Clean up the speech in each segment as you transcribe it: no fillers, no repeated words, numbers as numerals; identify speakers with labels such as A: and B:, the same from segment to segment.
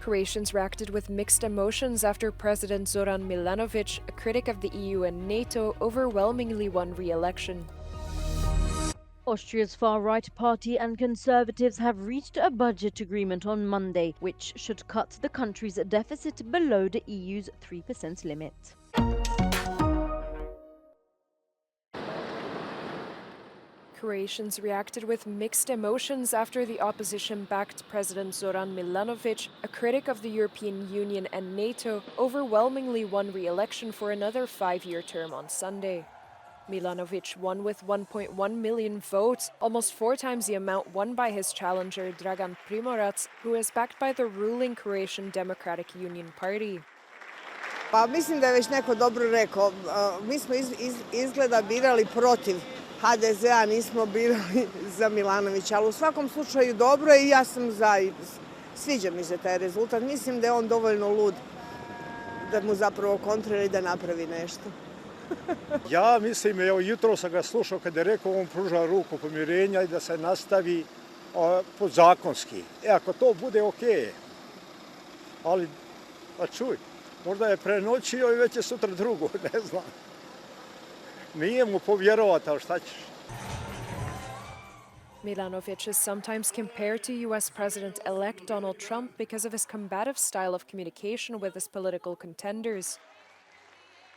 A: Croatians reacted with mixed emotions after President Zoran Milanovic, a critic of the EU and NATO, overwhelmingly won re-election.
B: Austria's far-right party and Conservatives have reached a budget agreement on Monday, which should cut the country's deficit below the EU's 3% limit.
A: Croatians reacted with mixed emotions after the opposition-backed President Zoran Milanovic, a critic of the European Union and NATO, overwhelmingly won re-election for another 5-year term on Sunday. Milanovic won with 1.1 million votes, almost 4 times the amount won by his challenger Dragan Primorac, who is backed by the ruling Croatian Democratic Union Party.
C: Pa mislim da je već neko dobro rekao, mi smo izgleda birali protiv HDZ-a, nismo birali za Milanovića, ali u svakom slučaju dobro je i ja sam za. Sviđa mi se taj rezultat. Mislim da je on dovoljno lud da mu zapravo kontrira i da napravi nešto.
D: Ja mislim, evo jutro sam ga slušao kada je rekao on pruža ruku pomirenja i da se nastavi podzakonski. Ako to bude okej. Ali, a čuj, možda je prenoćio i već je sutra drugo, ne znam. Nije mu povjerovati, ali šta ćeš?
A: Milanovic is sometimes compared to US President-elect Donald Trump because of his combative style of communication with his political contenders.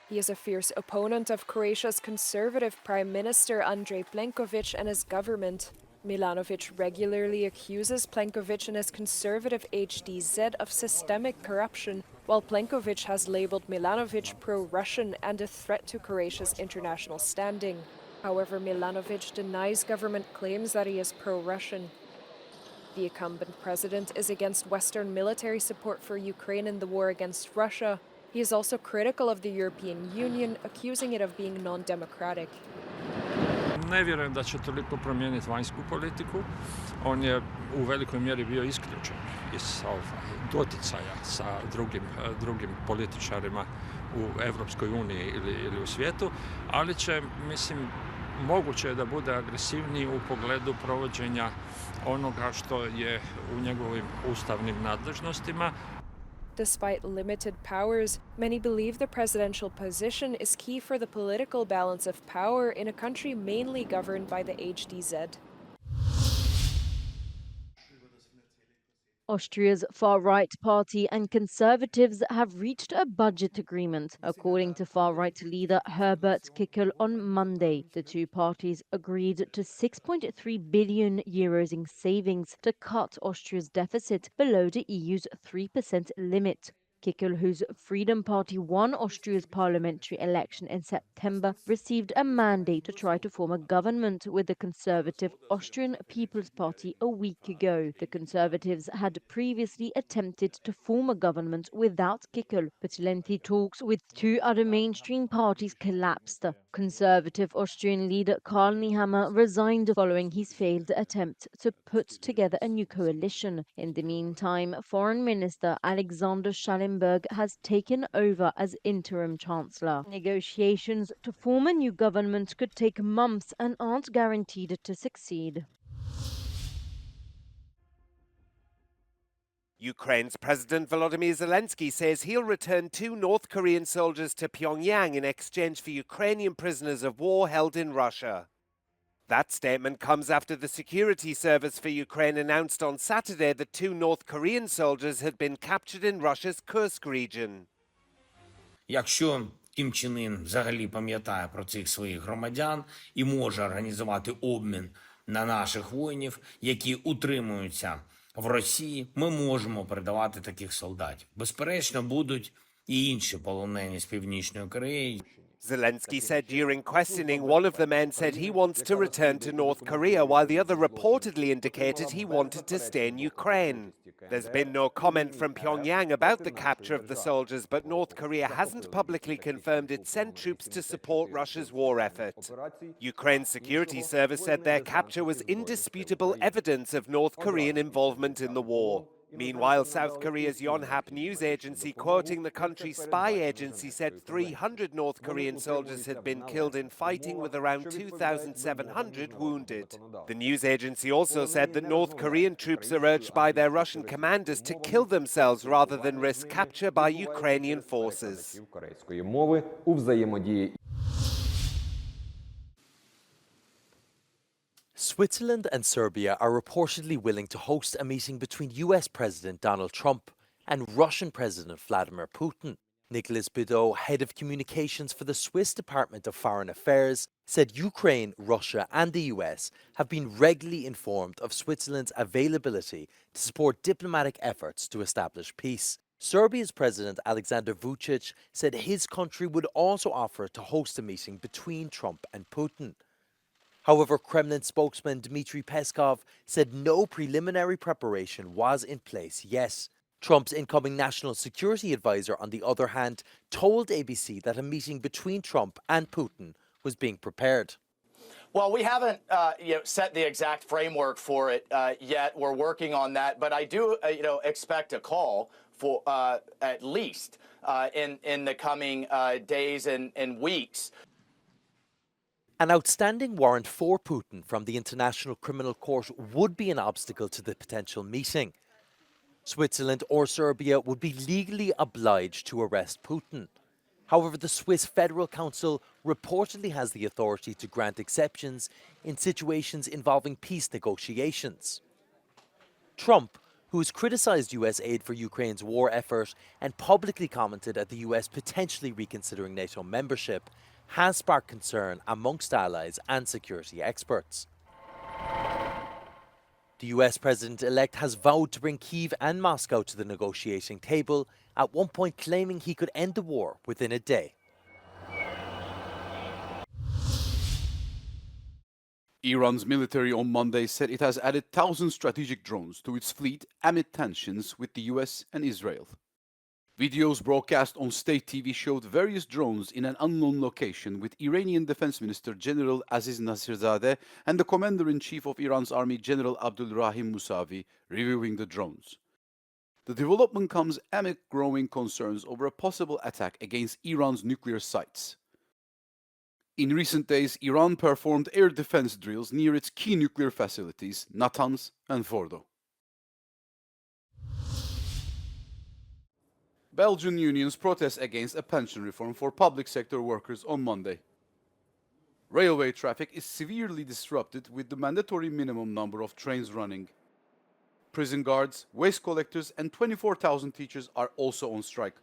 A: He is a fierce opponent of Croatia's conservative Prime Minister Andrej Plenković and his government. Milanovic regularly accuses Plenković and his conservative HDZ of systemic corruption, while Plenković has labeled Milanovic pro-Russian and a threat to Croatia's international standing. However, Milanovic denies government claims that he is pro-Russian. The incumbent president is against Western military support for Ukraine in the war against Russia. He is also critical of the European Union, accusing it of being non-democratic.
E: Ne vjerujem da će toliko promijeniti vanjsku politiku. On je u velikoj mjeri bio isključen iz doticaja sa drugim političarima u Europskoj uniji ili u svijetu, ali će, mislim, moguće je da bude agresivniji u pogledu provođenja onoga što je u njegovim ustavnim nadležnostima.
A: Despite limited powers, many believe the presidential position is key for the political balance of power in a country mainly governed by the HDZ.
B: Austria's far-right party and Conservatives have reached a budget agreement, according to far-right leader Herbert Kickl on Monday. The two parties agreed to 6.3 billion euros in savings to cut Austria's deficit below the EU's 3% limit. Kickl, whose Freedom Party won Austria's parliamentary election in September, received a mandate to try to form a government with the conservative Austrian People's Party a week ago. The Conservatives had previously attempted to form a government without Kickl, but lengthy talks with two other mainstream parties collapsed. Conservative Austrian leader Karl Nehammer resigned following his failed attempt to put together a new coalition. In the meantime, Foreign Minister Alexander Schallenberg has taken over as interim chancellor. Negotiations to form a new government could take months and aren't guaranteed to succeed.
F: Ukraine's President Volodymyr Zelensky says he'll return 2 North Korean soldiers to Pyongyang in exchange for Ukrainian prisoners of war held in Russia. That statement comes after the security service for Ukraine announced on Saturday that 2 North Korean soldiers had been captured in Russia's Kursk region.
G: Якщо Кім Чен Ін взагалі пам'ятає про цих своїх громадян і може організувати обмін на наших воїнів, які утримуються в Росії, ми можемо передавати таких солдатів. Безперечно, будуть і інші полонені з Північної Кореї.
F: Zelensky said during questioning, one of the men said he wants to return to North Korea, while the other reportedly indicated he wanted to stay in Ukraine. There's been no comment from Pyongyang about the capture of the soldiers, but North Korea hasn't publicly confirmed it sent troops to support Russia's war effort. Ukraine's security service said their capture was indisputable evidence of North Korean involvement in the war. Meanwhile, South Korea's Yonhap news agency, quoting the country's spy agency, said 300 North Korean soldiers had been killed in fighting, with around 2,700 wounded. The news agency also said that North Korean troops are urged by their Russian commanders to kill themselves rather than risk capture by Ukrainian forces.
H: Switzerland and Serbia are reportedly willing to host a meeting between US President Donald Trump and Russian President Vladimir Putin. Nicolas Bedeau, head of communications for the Swiss Department of Foreign Affairs, said Ukraine, Russia and the US have been regularly informed of Switzerland's availability to support diplomatic efforts to establish peace. Serbia's President Alexander Vučić said his country would also offer to host a meeting between Trump and Putin. However, Kremlin spokesman Dmitry Peskov said no preliminary preparation was in place yet. Trump's incoming national security advisor, on the other hand, told ABC that a meeting between Trump and Putin was being prepared.
I: Well, we haven't set the exact framework for it yet. We're working on that, but I do expect a call for at least in the coming days and weeks.
H: An outstanding warrant for Putin from the International Criminal Court would be an obstacle to the potential meeting. Switzerland or Serbia would be legally obliged to arrest Putin. However, the Swiss Federal Council reportedly has the authority to grant exceptions in situations involving peace negotiations. Trump, who has criticised US aid for Ukraine's war effort and publicly commented at the US potentially reconsidering NATO membership, has sparked concern amongst allies and security experts. The US president-elect has vowed to bring Kyiv and Moscow to the negotiating table, at one point claiming he could end the war within a day.
J: Iran's military on Monday said it has added 1,000 strategic drones to its fleet amid tensions with the US and Israel. Videos broadcast on state TV showed various drones in an unknown location, with Iranian Defense Minister General Aziz Nasirzadeh and the Commander-in-Chief of Iran's army, General Abdul Rahim Musavi, reviewing the drones. The development comes amid growing concerns over a possible attack against Iran's nuclear sites. In recent days, Iran performed air defense drills near its key nuclear facilities, Natanz and Fordo. Belgian unions protest against a pension reform for public sector workers on Monday. Railway traffic is severely disrupted, with the mandatory minimum number of trains running. Prison guards, waste collectors and 24,000 teachers are also on strike.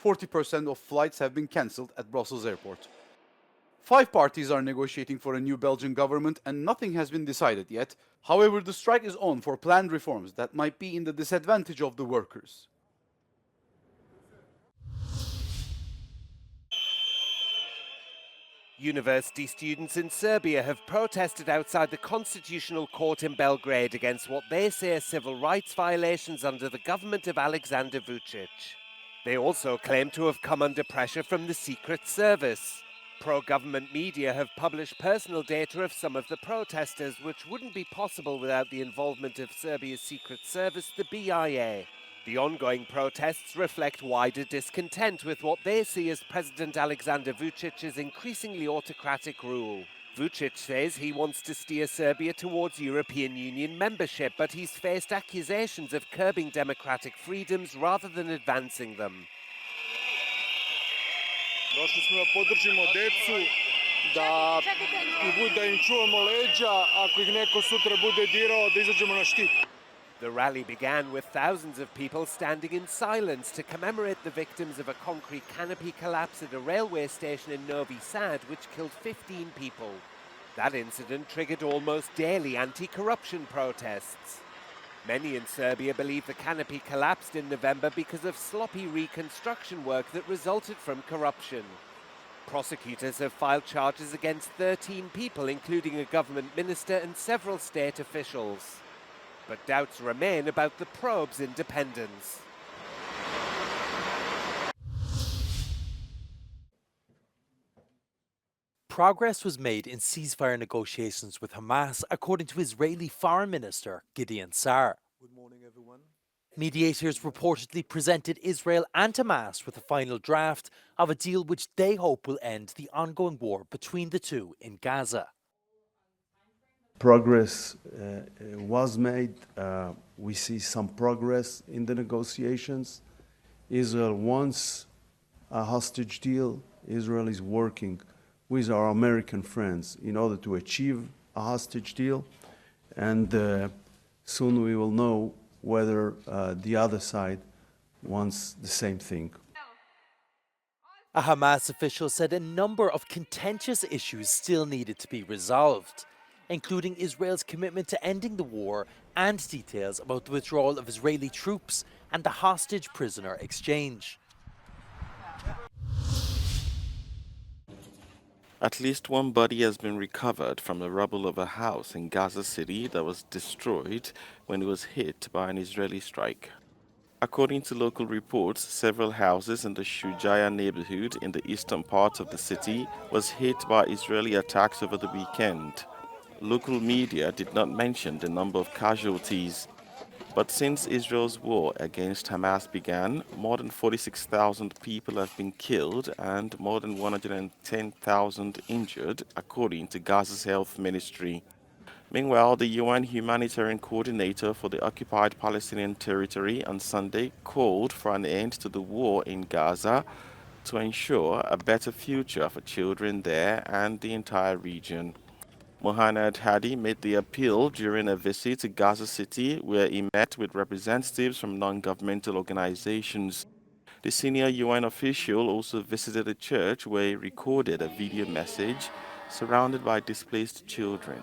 J: 40% of flights have been cancelled at Brussels airport. 5 parties are negotiating for a new Belgian government and nothing has been decided yet. However, the strike is on for planned reforms that might be in the disadvantage of the workers.
F: University students in Serbia have protested outside the Constitutional Court in Belgrade against what they say are civil rights violations under the government of Alexander Vučić. They also claim to have come under pressure from the Secret Service. Pro-government media have published personal data of some of the protesters, which wouldn't be possible without the involvement of Serbia's Secret Service, the BIA. The ongoing protests reflect wider discontent with what they see as President Alexander Vučić's increasingly autocratic rule. Vučić says he wants to steer Serbia towards European Union membership, but he's faced accusations of curbing democratic freedoms rather than advancing them.
K: Došli smo da podržimo decu, da im čuvamo leđa, ako ih neko sutra bude dirao, da izađemo na štit.
F: The rally began with thousands of people standing in silence to commemorate the victims of a concrete canopy collapse at a railway station in Novi Sad, which killed 15 people. That incident triggered almost daily anti-corruption protests. Many in Serbia believe the canopy collapsed in November because of sloppy reconstruction work that resulted from corruption. Prosecutors have filed charges against 13 people, including a government minister and several state officials. But doubts remain about the probe's independence.
H: Progress was made in ceasefire negotiations with Hamas, according to Israeli Foreign Minister Gideon Sa'ar.
L: Good morning, everyone.
H: Mediators reportedly presented Israel and Hamas with a final draft of a deal which they hope will end the ongoing war between the two in Gaza.
L: Progress was made. We see some progress in the negotiations. Israel wants a hostage deal. Israel is working with our American friends in order to achieve a hostage deal. And soon we will know whether the other side wants the same thing.
H: A Hamas official said a number of contentious issues still needed to be resolved, including Israel's commitment to ending the war and details about the withdrawal of Israeli troops and the hostage prisoner exchange.
M: At least one body has been recovered from the rubble of a house in Gaza City that was destroyed when it was hit by an Israeli strike. According to local reports, several houses in the Shujaya neighborhood in the eastern part of the city was hit by Israeli attacks over the weekend. Local media did not mention the number of casualties. But since Israel's war against Hamas began, more than 46,000 people have been killed and more than 110,000 injured, according to Gaza's health ministry. Meanwhile, the UN humanitarian coordinator for the occupied Palestinian territory on Sunday called for an end to the war in Gaza to ensure a better future for children there and the entire region. Mohanad Hadi made the appeal during a visit to Gaza City, where he met with representatives from non-governmental organizations. The senior UN official also visited a church where he recorded a video message surrounded by displaced children.